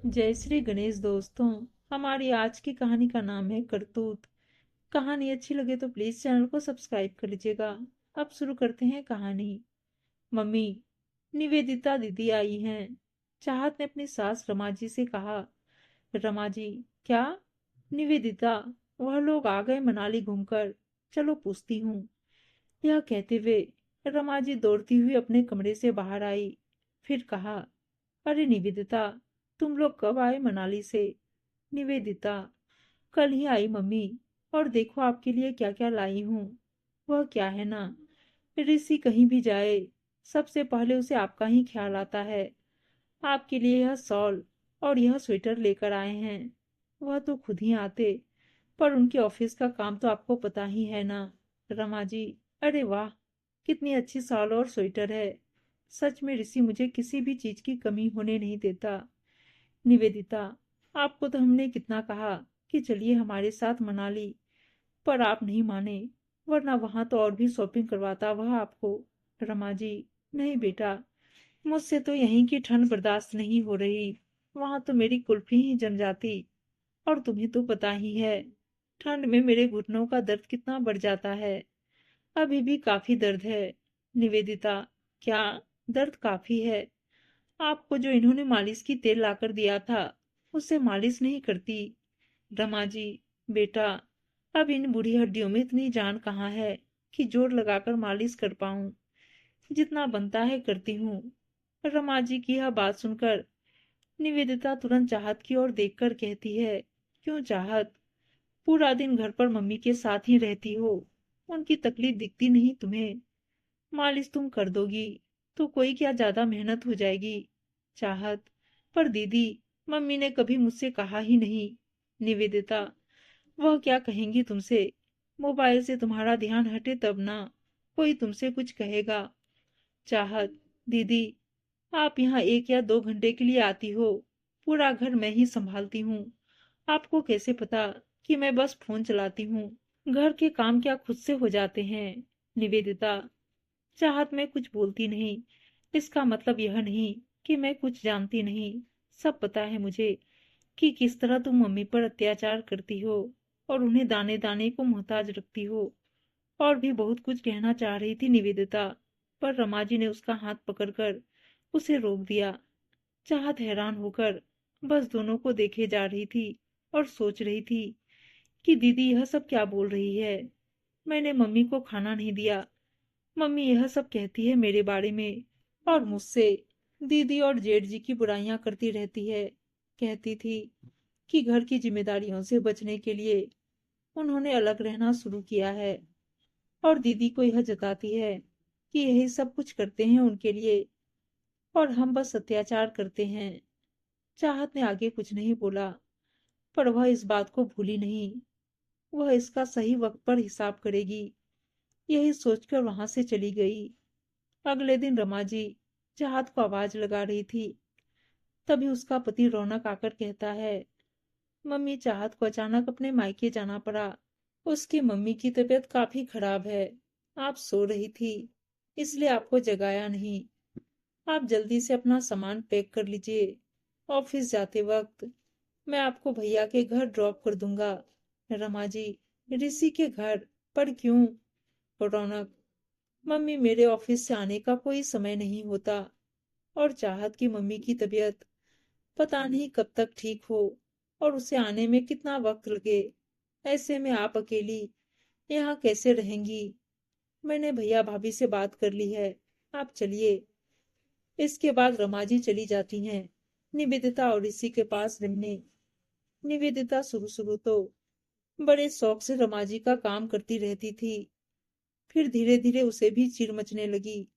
जय श्री गणेश दोस्तों। हमारी आज की कहानी का नाम है करतूत। कहानी अच्छी लगे तो प्लीज चैनल को सब्सक्राइब कर लीजिएगा। अब शुरू करते हैं कहानी। मम्मी, निवेदिता दीदी आई हैं। चाहत ने अपनी सास रमा जी से कहा। रमा जी, क्या? निवेदिता, वह लोग आ गए मनाली घूमकर। चलो पूछती हूँ। यह कहते हुए रमा जी दौड़ती हुई अपने कमरे से बाहर आई। फिर कहा, अरे निवेदिता, तुम लोग कब आए मनाली से? निवेदिता, कल ही आई मम्मी। और देखो आपके लिए क्या क्या लाई हूँ। वह क्या है ना, ऋषि कहीं भी जाए सबसे पहले उसे आपका ही ख्याल आता है। आपके लिए यह शॉल और यह स्वेटर लेकर आए हैं। वह तो खुद ही आते, पर उनके ऑफिस का काम तो आपको पता ही है ना। रमा जी, अरे वाह, कितनी अच्छी शॉल और स्वेटर है। सच में ऋषि मुझे किसी भी चीज की कमी होने नहीं देता। निवेदिता, आपको तो हमने कितना कहा कि चलिए हमारे साथ मनाली, पर आप नहीं माने। वरना वहां तो और भी शॉपिंग करवाता वह आपको। रमा जी, नहीं बेटा, मुझसे तो यहीं की ठंड बर्दाश्त नहीं हो रही। वहां तो मेरी कुल्फी ही जम जाती। और तुम्हें तो पता ही है, ठंड में मेरे घुटनों का दर्द कितना बढ़ जाता है। अभी भी काफी दर्द है। निवेदिता, क्या दर्द काफी है? आपको जो इन्होंने मालिश की तेल लाकर दिया था, उससे मालिश नहीं करती। रमा जी, बेटा, अब इन बूढ़ी हड्डियों में इतनी जान कहाँ है कि जोर लगाकर मालिश कर पाऊं। जितना बनता है करती हूँ। रमा जी की यह बात सुनकर निवेदिता तुरंत चाहत की ओर देखकर कहती है, क्यों चाहत? पूरा दिन घर पर मम्मी के साथ ही रहती हो, उनकी तकलीफ दिखती नहीं तुम्हें? मालिश तुम कर दोगी तो कोई क्या ज्यादा मेहनत हो जाएगी? चाहत, पर दीदी, मम्मी ने कभी मुझसे कहा ही नहीं। निवेदिता, वह क्या कहेंगी तुमसे? मोबाइल से तुम्हारा ध्यान हटे तब ना कोई तुमसे कुछ कहेगा। चाहत, दीदी, आप यहाँ 1 या 2 घंटे के लिए आती हो, पूरा घर मैं ही संभालती हूँ। आपको कैसे पता कि मैं बस फोन चलाती हूँ? घर के काम क्या खुद से हो जाते हैं? निवेदिता, चाहत में कुछ बोलती नहीं। इसका मतलब यह नहीं कि मैं कुछ जानती नहीं। सब पता है मुझे कि किस तरह तुम मम्मी पर अत्याचार करती हो और उन्हें दाने दाने को मोहताज रखती हो। और भी बहुत कुछ कहना चाह रही थी निवेदिता, पर रमा जी ने उसका हाथ पकड़कर उसे रोक दिया। चाहत हैरान होकर बस दोनों को देखे जा रही थी और सोच रही थी कि दीदी यह सब क्या बोल रही है। मैंने मम्मी को खाना नहीं दिया, मम्मी यह सब कहती है मेरे बारे में, और मुझसे दीदी और जेठ जी की बुराइयां करती रहती है। कहती थी कि घर की जिम्मेदारियों से बचने के लिए उन्होंने अलग रहना शुरू किया है, और दीदी को यह जताती है कि यही सब कुछ करते हैं उनके लिए और हम बस अत्याचार करते हैं। चाहत ने आगे कुछ नहीं बोला, पर वह इस बात को भूली नहीं। वह इसका सही वक्त पर हिसाब करेगी, यही सोचकर वहां से चली गई। अगले दिन रमा जी चाहत को आवाज लगा रही थी। तभी उसका पति रौनक आकर कहता है, मम्मी, चाहत को अचानक अपने मायके जाना पड़ा। उसकी मम्मी की तबीयत काफी खराब है। आप सो रही थी, इसलिए आपको जगाया नहीं। आप जल्दी से अपना सामान पैक कर लीजिए। ऑफिस जाते वक्त मैं आपको भैया के घर ड्रॉप कर दूंगा। रमा जी, ऋषि के घर? पर क्यों? रौनक, मम्मी, मेरे ऑफिस से आने का कोई समय नहीं होता, और चाहत की मम्मी की तबीयत पता नहीं कब तक ठीक हो, और उसे आने में कितना वक्त लगे। ऐसे में आप अकेली यहाँ कैसे रहेंगी? मैंने भैया भाभी से बात कर ली है, आप चलिए। इसके बाद रमा जी चली जाती हैं निवेदिता और ऋषि के पास रहने। निवेदिता शुरू शुरू तो बड़े शौक से रमा जी का काम करती रहती थी, फिर धीरे धीरे उसे भी चिढ़ मचने लगी।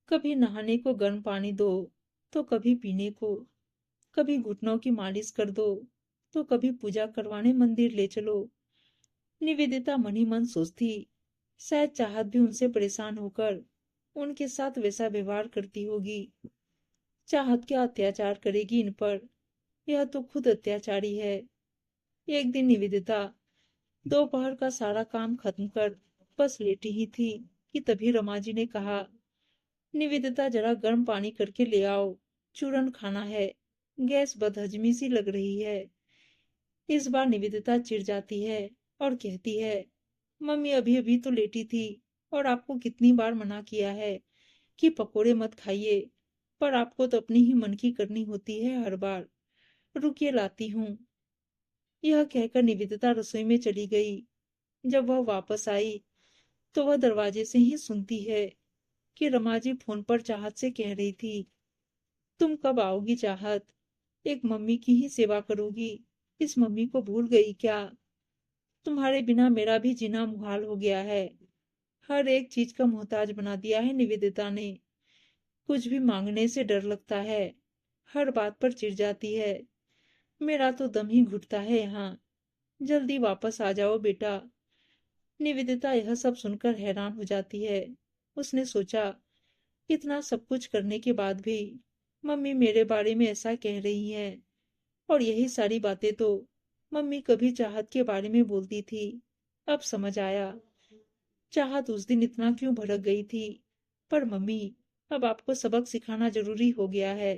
कभी नहाने को गर्म पानी दो, तो कभी पीने को, कभी घुटनों की मालिश कर दो, तो कभी पूजा करवाने मंदिर ले चलो। निवेदिता मन ही मन सोचती, शायद चाहत भी उनसे परेशान होकर उनके साथ वैसा व्यवहार करती होगी। चाहत क्या अत्याचार करेगी इन पर, यह तो खुद अत्याचारी है। एक दिन निवेदिता दोपहर का सारा काम खत्म कर बस लेटी ही थी कि तभी रमा जी ने कहा, निवेदिता, जरा गर्म पानी करके ले आओ, चूरन खाना है। गैस बदहजमी सी लग रही है। इस बार निवेदिता चिढ़ जाती है और कहती है, मम्मी अभी अभी तो लेटी थी और आपको कितनी बार मना किया है कि पकोड़े मत खाइए, पर आपको तो अपनी ही मन की करनी होती है हर बार। रुकिए लाती हूँ। यह कहकर निवेदिता रसोई में चली गई। जब वह वापस आई तो वह दरवाजे से ही सुनती है कि रमा जी फोन पर चाहत से कह रही थी, तुम कब आओगी चाहत? एक मम्मी की ही सेवा करोगी, इस मम्मी को भूल गई क्या? तुम्हारे बिना मेरा भी जीना मुहाल हो गया है। हर एक चीज का मोहताज बना दिया है निवेदिता ने। कुछ भी मांगने से डर लगता है, हर बात पर चिढ़ जाती है। मेरा तो दम ही घुटता है यहाँ। जल्दी वापस आ जाओ बेटा। निवेदिता यह सब सुनकर हैरान हो जाती है। उसने सोचा, इतना सब कुछ करने के बाद भी मम्मी मेरे बारे में ऐसा कह रही हैं, और यही सारी बातें तो मम्मी कभी चाहत के बारे में बोलती थी। अब समझ आया, चाहत उस दिन इतना क्यों भड़क गई थी। पर मम्मी, अब आपको सबक सिखाना जरूरी हो गया है।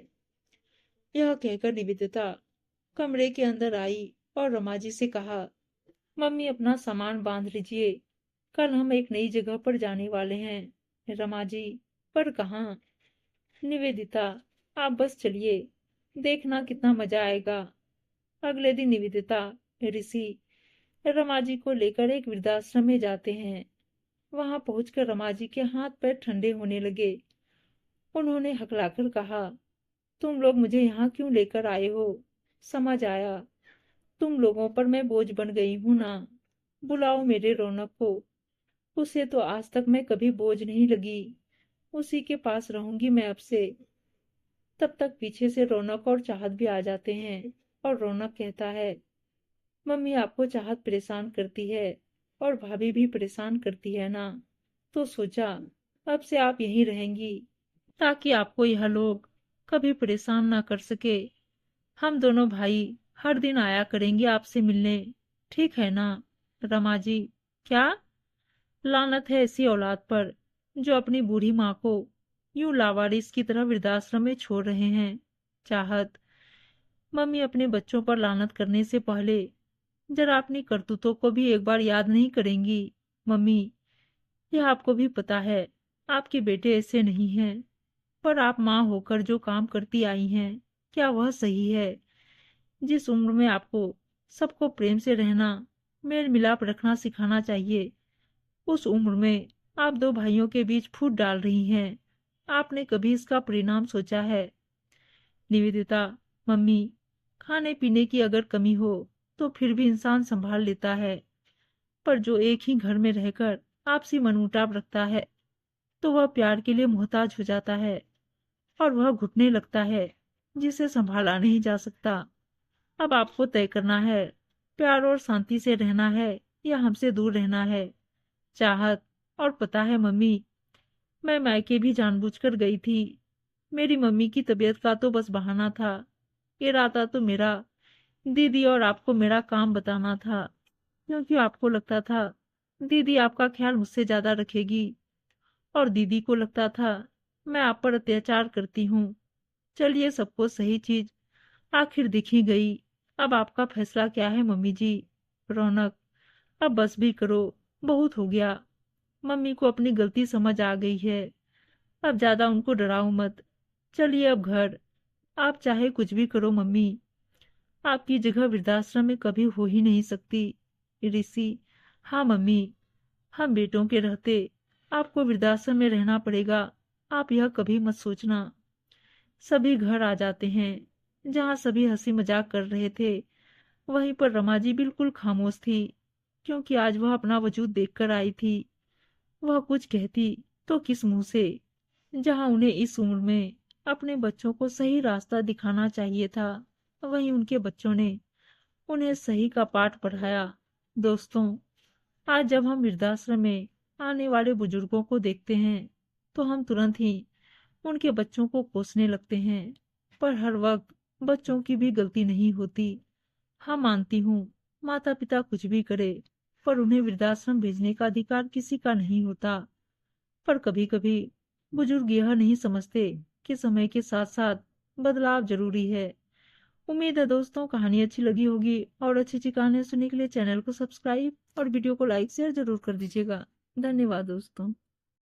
यह कहकर निवेदिता कमरे के अंदर आई और रमा जी से कहा, मम्मी अपना सामान बांध लीजिए, कल हम एक नई जगह पर जाने वाले हैं। रमा जी, पर कहाँ? निवेदिता, आप बस चलिए, देखना कितना मजा आएगा। अगले दिन निवेदिता, ऋषि रमा जी को लेकर एक वृद्धाश्रम में जाते हैं। वहां पहुंचकर रमा जी के हाथ पैर ठंडे होने लगे। उन्होंने हकलाकर कहा, तुम लोग मुझे यहाँ क्यों लेकर आए हो? समझ आया, तुम लोगों पर मैं बोझ बन गई हूं ना। बुलाओ मेरे रौनक को। उसे तो आज तक मैं कभी बोझ नहीं लगी। उसी के पास रहूंगी मैं अब से। तब तक पीछे से रौनक और चाहत भी आ जाते हैं और रौनक कहता है, मम्मी आपको चाहत परेशान करती है और भाभी भी परेशान करती है ना, तो सोचा अब से आप यहीं रहेंगी ताकि आपको यह लोग कभी परेशान ना कर सके। हम दोनों भाई हर दिन आया करेंगे आपसे मिलने, ठीक है ना? रमा जी, क्या? लानत है ऐसी औलाद पर जो अपनी बूढ़ी माँ को यूं लावारिस की तरह वृद्धाश्रम में छोड़ रहे हैं। चाहत, मम्मी अपने बच्चों पर लानत करने से पहले जरा अपनी करतूतों को भी एक बार याद नहीं करेंगी? मम्मी, यह आपको भी पता है आपके बेटे ऐसे नहीं हैं, पर आप माँ होकर जो काम करती आई हैं, क्या वह सही है? जिस उम्र में आपको सबको प्रेम से रहना, मेल मिलाप रखना सिखाना चाहिए, उस उम्र में आप दो भाइयों के बीच फूट डाल रही हैं। आपने कभी इसका परिणाम सोचा है? निवेदिता, मम्मी, खाने पीने की अगर कमी हो तो फिर भी इंसान संभाल लेता है, पर जो एक ही घर में रहकर आपसी मनमुटाव रखता है तो वह प्यार के लिए मोहताज हो जाता है और वह घुटने लगता है जिसे संभाला नहीं जा सकता। अब आपको तय करना है, प्यार और शांति से रहना है या हमसे दूर रहना है। चाहत, और पता है मम्मी, मैं मायके भी जानबूझकर गई थी। मेरी मम्मी की तबीयत का तो बस बहाना था। इरादा तो मेरा दीदी और आपको मेरा काम बताना था, क्योंकि आपको लगता था दीदी आपका ख्याल मुझसे ज्यादा रखेगी, और दीदी को लगता था मैं आप पर अत्याचार करती हूँ। चलिए, सबको सही चीज आखिर दिख ही गई। अब आपका फैसला क्या है मम्मी जी? रौनक, अब बस भी करो, बहुत हो गया। मम्मी को अपनी गलती समझ आ गई है, अब ज्यादा उनको डराओ मत। चलिए अब घर। आप चाहे कुछ भी करो मम्मी, आपकी जगह वृद्धाश्रम में कभी हो ही नहीं सकती। ऋषि, हाँ मम्मी, हम बेटों के रहते आपको वृद्धाश्रम में रहना पड़ेगा, आप यह कभी मत सोचना। सभी घर आ जाते हैं। जहाँ सभी हंसी मजाक कर रहे थे वहीं पर रमा जी बिल्कुल खामोश थी, क्योंकि आज वह अपना वजूद देखकर आई थी। वह कुछ कहती तो किस मुंह से, जहां उन्हें इस उम्र में अपने बच्चों को सही रास्ता दिखाना चाहिए था, वहीं उनके बच्चों ने उन्हें सही का पाठ पढ़ाया। दोस्तों, आज जब हम वृद्धाश्रम में आने वाले बुजुर्गों को देखते हैं तो हम तुरंत ही उनके बच्चों को कोसने लगते हैं, पर हर वक्त बच्चों की भी गलती नहीं होती। हाँ, मानती हूँ, माता पिता कुछ भी करे, पर उन्हें वृद्धाश्रम भेजने का अधिकार किसी का नहीं होता। पर कभी कभी बुजुर्ग यह नहीं समझते कि समय के साथ साथ बदलाव जरूरी है। उम्मीद है दोस्तों कहानी अच्छी लगी होगी, और अच्छी अच्छी कहानियां सुनने के लिए चैनल को सब्सक्राइब और वीडियो को लाइक शेयर जरूर कर दीजिएगा। धन्यवाद दोस्तों।